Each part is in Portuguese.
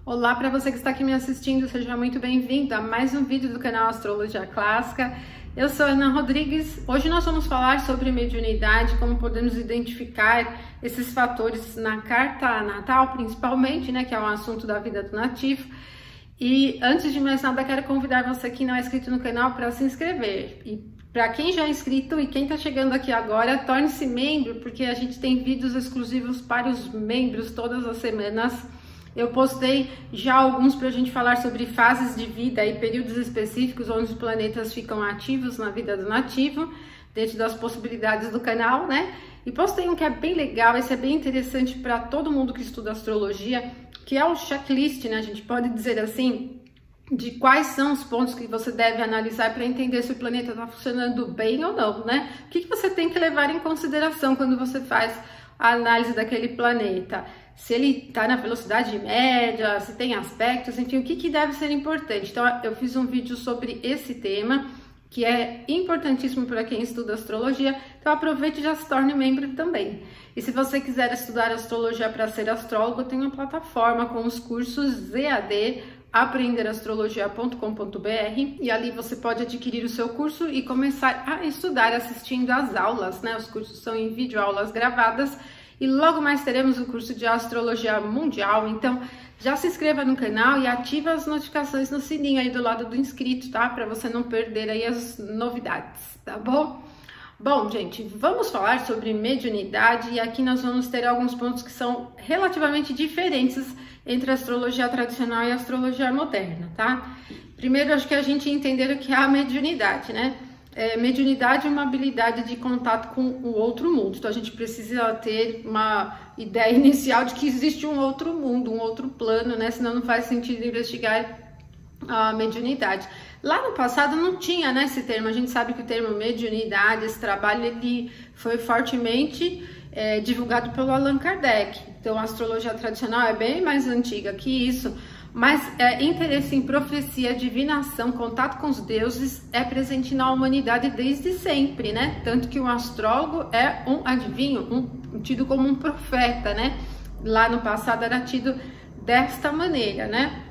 Olá para você que está aqui me assistindo, seja muito bem-vindo a mais um vídeo do canal Astrologia Clássica. Eu sou Ana Rodrigues. Hoje nós vamos falar sobre mediunidade, como podemos identificar esses fatores na carta natal, principalmente, né, que é um assunto da vida do nativo. E antes de mais nada, quero convidar você que não é inscrito no canal para se inscrever. E para quem já é inscrito e quem está chegando aqui agora, torne-se membro, porque a gente tem vídeos exclusivos para os membros todas as semanas. Eu postei já alguns para a gente falar sobre fases de vida e períodos específicos onde os planetas ficam ativos na vida do nativo, dentro das possibilidades do canal, né? E postei um que é bem legal, esse é bem interessante para todo mundo que estuda astrologia, que é o checklist, né? A gente pode dizer assim, de quais são os pontos que você deve analisar para entender se o planeta está funcionando bem ou não, né? O que você tem que levar em consideração quando você faz a análise daquele planeta? Se ele está na velocidade média, se tem aspectos, enfim, o que deve ser importante. Então, eu fiz um vídeo sobre esse tema, que é importantíssimo para quem estuda astrologia. Então, aproveite e já se torne membro também. E se você quiser estudar astrologia para ser astrólogo, eu tenho uma plataforma com os cursos EAD, aprenderastrologia.com.br, e ali você pode adquirir o seu curso e começar a estudar assistindo às aulas, né? Os cursos são em vídeo, aulas gravadas. E logo mais teremos o curso de Astrologia Mundial, então já se inscreva no canal e ative as notificações no sininho aí do lado do inscrito, tá? Para você não perder aí as novidades, tá bom? Bom, gente, vamos falar sobre mediunidade e aqui nós vamos ter alguns pontos que são relativamente diferentes entre a astrologia tradicional e a astrologia moderna, tá? Primeiro, acho que a gente entender o que é a mediunidade, né? Mediunidade é uma habilidade de contato com o outro mundo, então a gente precisa ter uma ideia inicial de que existe um outro mundo, um outro plano, né? Senão não faz sentido investigar a mediunidade. Lá no passado não tinha, né, esse termo. A gente sabe que o termo mediunidade, esse trabalho, ele foi fortemente divulgado pelo Allan Kardec. Então a astrologia tradicional é bem mais antiga que isso. Mas interesse em profecia, divinação, contato com os deuses é presente na humanidade desde sempre, né? Tanto que o astrólogo é um adivinho, tido como um profeta, né? Lá no passado era tido desta maneira, né?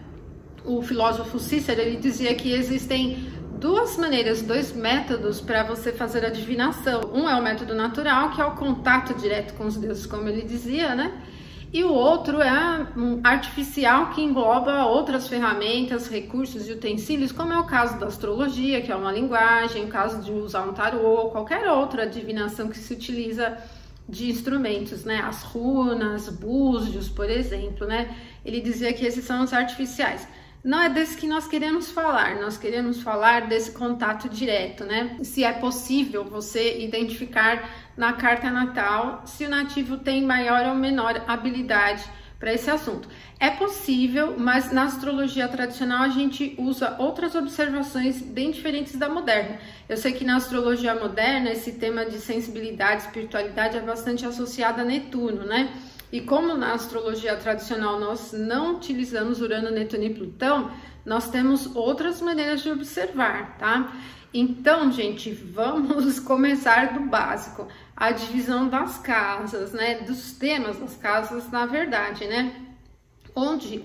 O filósofo Cícero, ele dizia que existem duas maneiras, dois métodos para você fazer a divinação. Um é o método natural, que é o contato direto com os deuses, como ele dizia, né? E o outro é um artificial, que engloba outras ferramentas, recursos e utensílios, como é o caso da astrologia, que é uma linguagem, o caso de usar um tarô, qualquer outra divinação que se utiliza de instrumentos, né? As runas, búzios, por exemplo, né? Ele dizia que esses são os artificiais. Não é desse que nós queremos falar desse contato direto, né? Se é possível você identificar na carta natal se o nativo tem maior ou menor habilidade para esse assunto. É possível, mas na astrologia tradicional a gente usa outras observações bem diferentes da moderna. Eu sei que na astrologia moderna esse tema de sensibilidade, espiritualidade é bastante associado a Netuno, né? E como na astrologia tradicional nós não utilizamos Urano, Netuno e Plutão, nós temos outras maneiras de observar, tá? Então, gente, vamos começar do básico. A divisão das casas, né? Dos temas das casas, na verdade, né?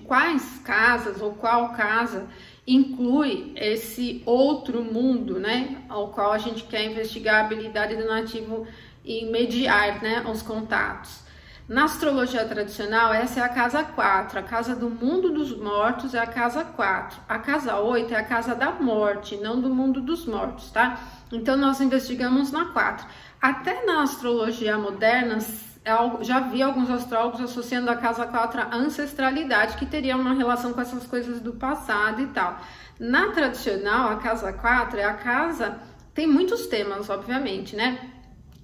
Quais casas ou qual casa inclui esse outro mundo, né? Ao qual a gente quer investigar a habilidade do nativo em mediar, né? Os contatos. Na astrologia tradicional, essa é a casa 4, a casa do mundo dos mortos é a casa 4. A casa 8 é a casa da morte, não do mundo dos mortos, tá? Então, nós investigamos na 4. Até na astrologia moderna, já vi alguns astrólogos associando a casa 4 à ancestralidade, que teria uma relação com essas coisas do passado e tal. Na tradicional, a casa 4 é a casa... Tem muitos temas, obviamente, né?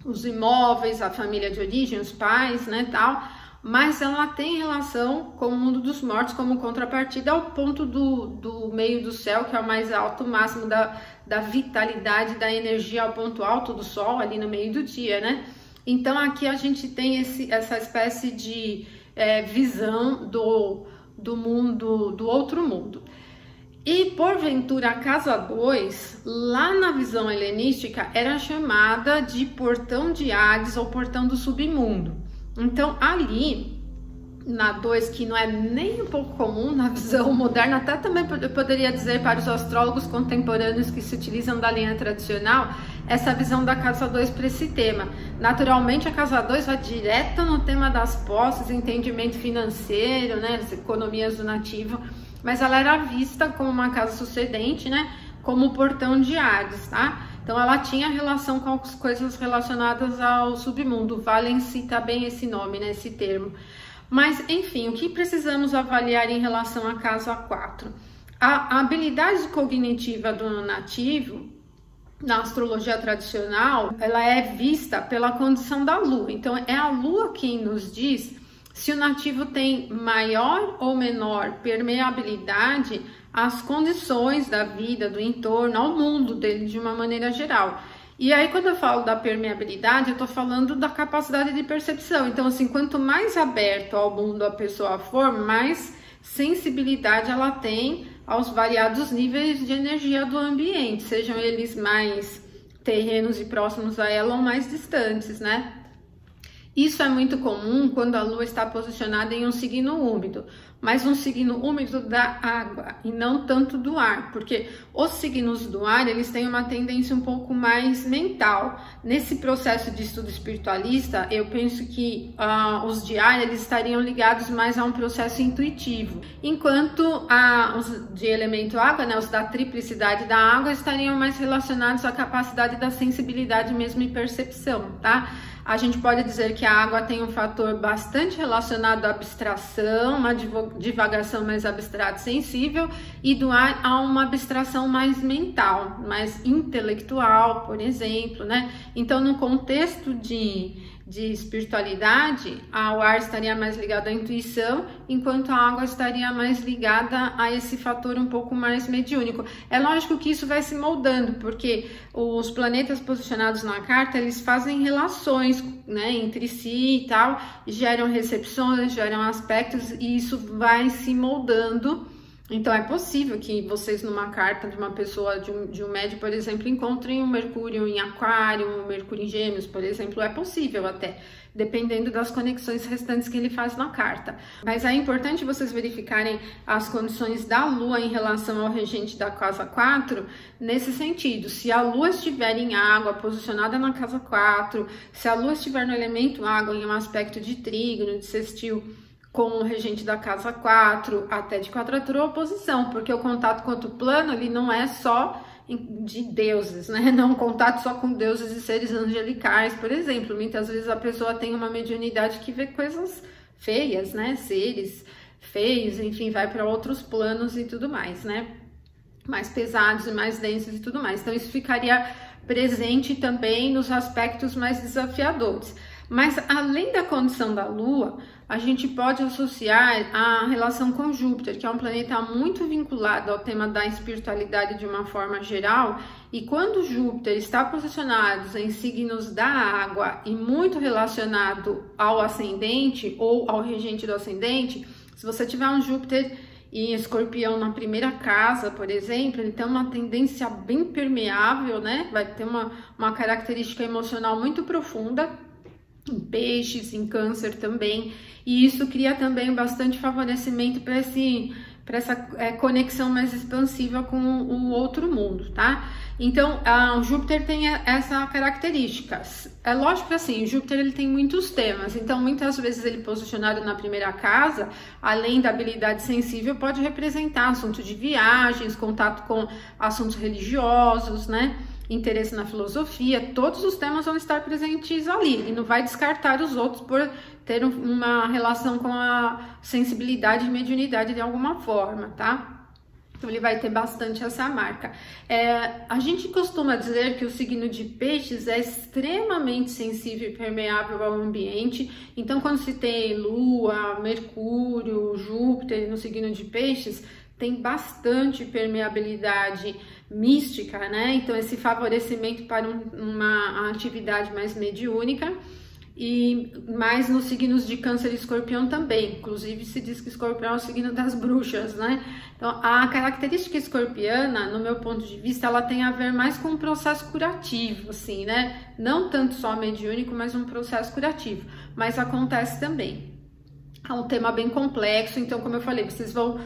Os imóveis, a família de origem, os pais, né, tal, mas ela tem relação com o mundo dos mortos como contrapartida ao ponto do meio do céu, que é o mais alto, o máximo da vitalidade, da energia, ao ponto alto do sol, ali no meio do dia, né? Então, aqui a gente tem essa espécie de visão do mundo, do outro mundo. E, porventura, a casa 2, lá na visão helenística, era chamada de portão de Hades ou portão do submundo. Então, ali na 2, que não é nem um pouco comum na visão moderna, até também eu poderia dizer para os astrólogos contemporâneos que se utilizam da linha tradicional, essa visão da casa 2 para esse tema. Naturalmente, a casa 2 vai direto no tema das posses, entendimento financeiro, né, as economias do nativo, mas ela era vista como uma casa sucedente, né, como o portão de Hades, tá? Então ela tinha relação com as coisas relacionadas ao submundo, vale em si também esse nome, né, esse termo. Mas, enfim, o que precisamos avaliar em relação à casa 4? A habilidade cognitiva do nativo, na astrologia tradicional, ela é vista pela condição da lua. Então, é a lua quem nos diz se o nativo tem maior ou menor permeabilidade às condições da vida, do entorno, ao mundo dele de uma maneira geral. E aí, quando eu falo da permeabilidade, eu tô falando da capacidade de percepção. Então, assim, quanto mais aberto ao mundo a pessoa for, mais sensibilidade ela tem aos variados níveis de energia do ambiente, sejam eles mais terrenos e próximos a ela ou mais distantes, né? Isso é muito comum quando a lua está posicionada em um signo úmido, mas um signo úmido da água e não tanto do ar, porque os signos do ar, eles têm uma tendência um pouco mais mental. Nesse processo de estudo espiritualista, eu penso que os de ar, eles estariam ligados mais a um processo intuitivo, enquanto os de elemento água, né, os da triplicidade da água, estariam mais relacionados à capacidade da sensibilidade mesmo e percepção, tá? A gente pode dizer que a água tem um fator bastante relacionado à abstração, uma divagação mais abstrata e sensível, e do ar há uma abstração mais mental, mais intelectual, por exemplo, né? Então, no contexto de espiritualidade, o ar estaria mais ligado à intuição, enquanto a água estaria mais ligada a esse fator um pouco mais mediúnico. É lógico que isso vai se moldando, porque os planetas posicionados na carta, eles fazem relações, né, entre si e tal, geram recepções, geram aspectos, e isso vai se moldando. Então, é possível que vocês, numa carta de uma pessoa, de um médium, por exemplo, encontrem um Mercúrio em Aquário, um Mercúrio em Gêmeos, por exemplo. É possível até, dependendo das conexões restantes que ele faz na carta. Mas é importante vocês verificarem as condições da Lua em relação ao regente da casa 4, nesse sentido. Se a Lua estiver em água, posicionada na casa 4, se a Lua estiver no elemento água, em um aspecto de trígono, de sextil, com o regente da casa 4, até de quadratura ou oposição, porque o contato com outro plano, ele não é só de deuses, né? Não contato só com deuses e seres angelicais, por exemplo. Muitas vezes a pessoa tem uma mediunidade que vê coisas feias, né? Seres feios, enfim, vai para outros planos e tudo mais, né? Mais pesados e mais densos e tudo mais. Então, isso ficaria presente também nos aspectos mais desafiadores. Mas, além da condição da Lua, a gente pode associar a relação com Júpiter, que é um planeta muito vinculado ao tema da espiritualidade de uma forma geral, e quando Júpiter está posicionado em signos da água e muito relacionado ao ascendente ou ao regente do ascendente, se você tiver um Júpiter em Escorpião na primeira casa, por exemplo, ele tem uma tendência bem permeável, né? Vai ter uma característica emocional muito profunda, em Peixes, em Câncer também, e isso cria também bastante favorecimento para essa conexão mais expansiva com o outro mundo, tá? Então, o Júpiter tem essa característica. É lógico que assim, o Júpiter ele tem muitos temas, então muitas vezes ele posicionado na primeira casa, além da habilidade sensível, pode representar assunto de viagens, contato com assuntos religiosos, né? Interesse na filosofia, todos os temas vão estar presentes ali, e não vai descartar os outros por ter uma relação com a sensibilidade e mediunidade de alguma forma, tá? Então ele vai ter bastante essa marca. A gente costuma dizer que o signo de Peixes é extremamente sensível e permeável ao ambiente, então quando se tem Lua, Mercúrio, Júpiter no signo de Peixes, tem bastante permeabilidade mística, né? Então, esse favorecimento para uma atividade mais mediúnica, e mais nos signos de Câncer e Escorpião também. Inclusive, se diz que Escorpião é o signo das bruxas, né? Então, a característica escorpiana, no meu ponto de vista, ela tem a ver mais com um processo curativo, assim, né? Não tanto só mediúnico, mas um processo curativo. Mas acontece também. É um tema bem complexo, então, como eu falei, vocês vão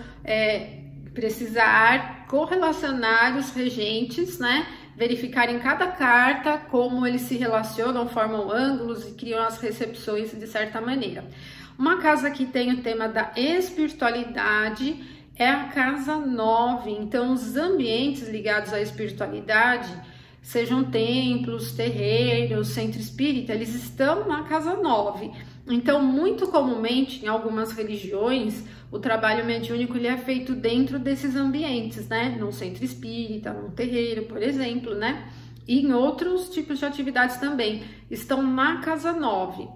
precisar correlacionar os regentes, né? Verificar em cada carta como eles se relacionam, formam ângulos e criam as recepções de certa maneira. Uma casa que tem o tema da espiritualidade é a casa 9, então os ambientes ligados à espiritualidade, sejam templos, terreiros, centro espírita, eles estão na casa 9. Então, muito comumente, em algumas religiões, o trabalho mediúnico ele é feito dentro desses ambientes, né? Num centro espírita, num terreiro, por exemplo, né? E em outros tipos de atividades também, estão na casa 9.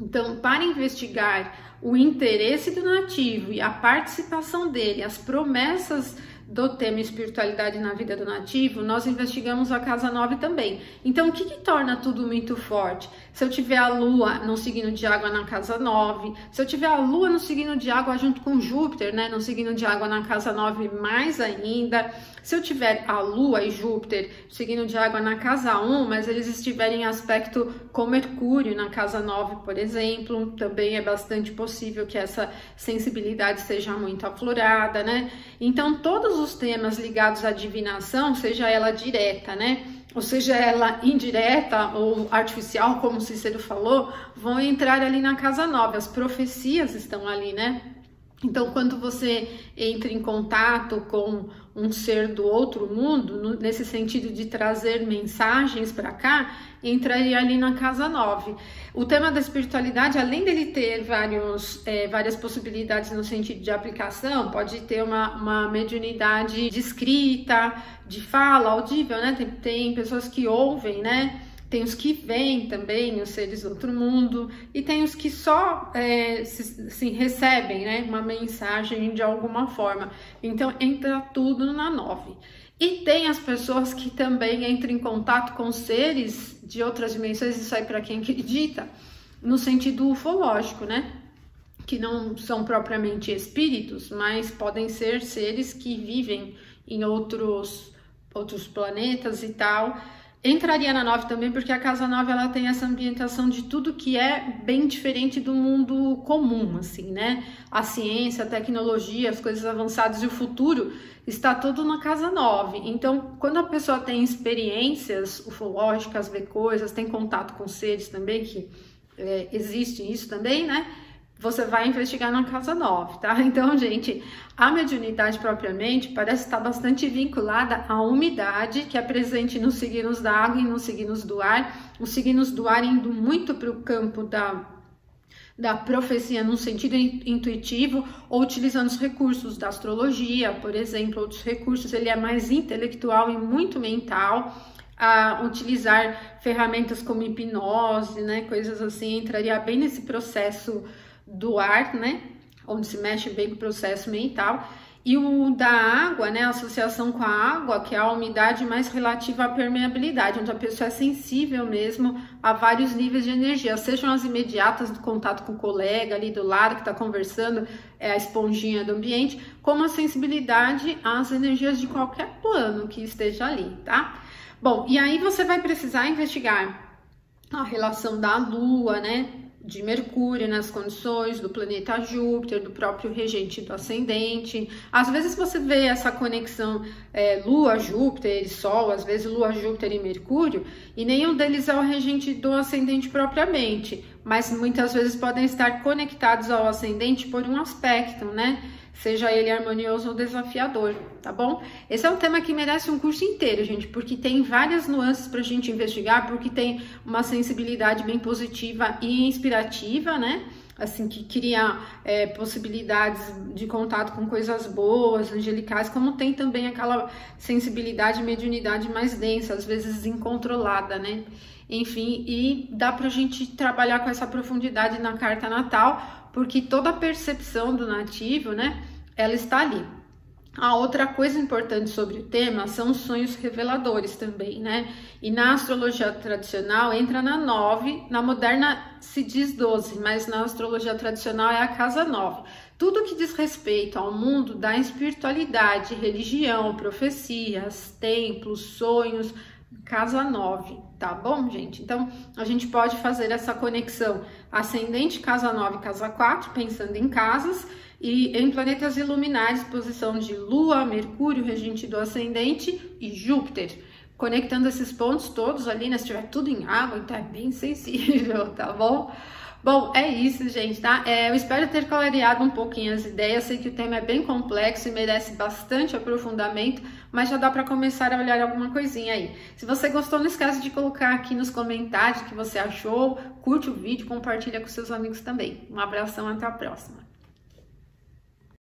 Então, para investigar o interesse do nativo e a participação dele, as promessas do tema espiritualidade na vida do nativo, nós investigamos a casa 9 também. Então, o que torna tudo muito forte? Se eu tiver a lua no signo de água na casa 9, se eu tiver a lua no signo de água junto com Júpiter, né, no signo de água na casa 9 mais ainda, se eu tiver a lua e Júpiter, signo de água na casa 1, mas eles estiverem em aspecto com Mercúrio na casa 9, por exemplo, também é bastante possível que essa sensibilidade seja muito aflorada, né? Então, todos os temas ligados à divinação, seja ela direta, né? Ou seja ela indireta ou artificial, como o Cícero falou, vão entrar ali na casa 9. As profecias estão ali, né? Então, quando você entra em contato com um ser do outro mundo, nesse sentido de trazer mensagens para cá, entraria ali na casa 9. O tema da espiritualidade, além dele ter várias possibilidades no sentido de aplicação, pode ter uma mediunidade de escrita, de fala, audível, né? Tem pessoas que ouvem, né? Tem os que veem também, os seres do outro mundo, e tem os que só recebem, né, uma mensagem de alguma forma. Então, entra tudo na 9. E tem as pessoas que também entram em contato com seres de outras dimensões, isso aí para quem acredita, no sentido ufológico, né? Que não são propriamente espíritos, mas podem ser seres que vivem em outros planetas e tal. Entraria na 9 também, porque a casa 9 ela tem essa ambientação de tudo que é bem diferente do mundo comum, assim, né? A ciência, a tecnologia, as coisas avançadas e o futuro está tudo na casa 9. Então, quando a pessoa tem experiências ufológicas, vê coisas, tem contato com seres também, que existe isso também, né? Você vai investigar na casa 9, tá? Então, gente, a mediunidade propriamente parece estar bastante vinculada à umidade que é presente nos signos da água e nos signos do ar. Os signos do ar indo muito para o campo da profecia no sentido intuitivo, ou utilizando os recursos da astrologia, por exemplo, outros recursos, ele é mais intelectual e muito mental. A utilizar ferramentas como hipnose, né, coisas assim, entraria bem nesse processo do ar, né, onde se mexe bem com o processo mental. E o da água, né, a associação com a água, que é a umidade mais relativa à permeabilidade, onde a pessoa é sensível mesmo a vários níveis de energia, sejam as imediatas do contato com o colega ali do lado que está conversando, a esponjinha do ambiente, como a sensibilidade às energias de qualquer plano que esteja ali, tá? Bom, e aí você vai precisar investigar a relação da Lua, né, de Mercúrio nas condições do planeta Júpiter, do próprio regente do ascendente. Às vezes você vê essa conexão Lua, Júpiter e Sol, às vezes Lua, Júpiter e Mercúrio, e nenhum deles é o regente do ascendente propriamente, mas muitas vezes podem estar conectados ao ascendente por um aspecto, né? Seja ele harmonioso ou desafiador, tá bom? Esse é um tema que merece um curso inteiro, gente, porque tem várias nuances pra gente investigar, porque tem uma sensibilidade bem positiva e inspirativa, né? Assim, que cria possibilidades de contato com coisas boas, angelicais, como tem também aquela sensibilidade e mediunidade mais densa, às vezes incontrolada, né? Enfim, e dá pra gente trabalhar com essa profundidade na carta natal, porque toda a percepção do nativo, né, ela está ali. A outra coisa importante sobre o tema são os sonhos reveladores também, né? E na astrologia tradicional entra na 9, na moderna se diz 12, mas na astrologia tradicional é a casa 9. Tudo que diz respeito ao mundo da espiritualidade, religião, profecias, templos, sonhos, casa 9, tá bom, gente? Então, a gente pode fazer essa conexão ascendente, casa 9, casa 4, pensando em casas, e em planetas iluminares, posição de Lua, Mercúrio, regente do ascendente, e Júpiter. Conectando esses pontos todos ali, né? Se tiver tudo em água, então é bem sensível, tá bom? Bom, é isso, gente, tá? Eu espero ter clareado um pouquinho as ideias. Sei que o tema é bem complexo e merece bastante aprofundamento, mas já dá para começar a olhar alguma coisinha aí. Se você gostou, não esquece de colocar aqui nos comentários o que você achou, curte o vídeo, compartilha com seus amigos também. Um abração, até a próxima.